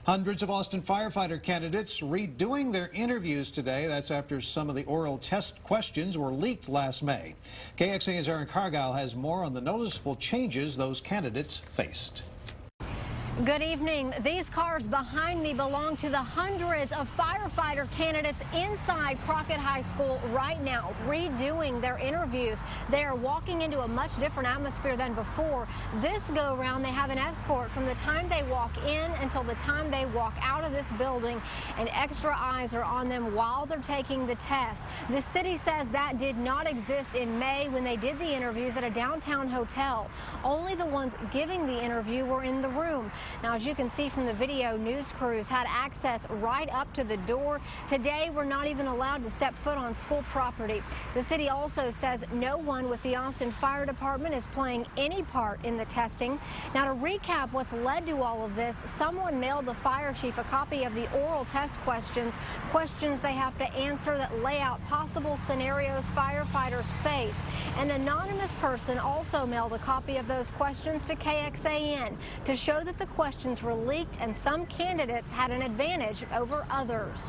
Hundreds of Austin firefighter candidates redoing their interviews today. That's after some of the oral test questions were leaked last May. KXAN's Aaron Cargile has more on the noticeable changes those candidates faced. Good evening. These cars behind me belong to the hundreds of firefighter candidates inside Crockett High School right now, redoing their interviews. They are walking into a much different atmosphere than before. This go around, they have an escort from the time they walk in until the time they walk out of this building, and extra eyes are on them while they're taking the test. The city says that did not exist in May when they did the interviews at a downtown hotel. Only the ones giving the interview were in the room. Now, as you can see from the video, news crews had access right up to the door. Today, we're not even allowed to step foot on school property. The city also says no one with the Austin Fire Department is playing any part in the testing. Now, to recap what's led to all of this, someone mailed the fire chief a copy of the oral test questions they have to answer that lay out possible scenarios firefighters face. An anonymous person also mailed a copy of those questions to KXAN to show that the questions were leaked and some candidates had an advantage over others.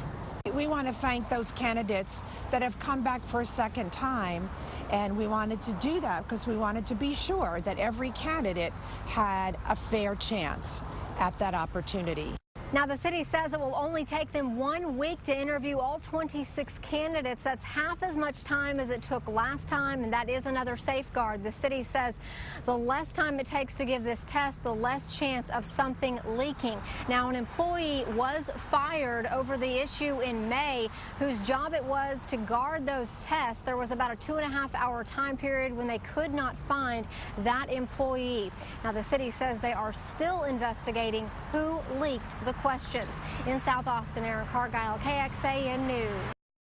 We want to thank those candidates that have come back for a second time, and we wanted to do that because we wanted to be sure that every candidate had a fair chance at that opportunity. Now, the city says it will only take them 1 week to interview all 26 candidates. That's half as much time as it took last time, and that is another safeguard. The city says the less time it takes to give this test, the less chance of something leaking. Now, an employee was fired over the issue in May, whose job it was to guard those tests. There was about a 2.5-hour time period when they could not find that employee. Now, the city says they are still investigating who leaked the questions. In South Austin, Aaron Cargile, KXAN News.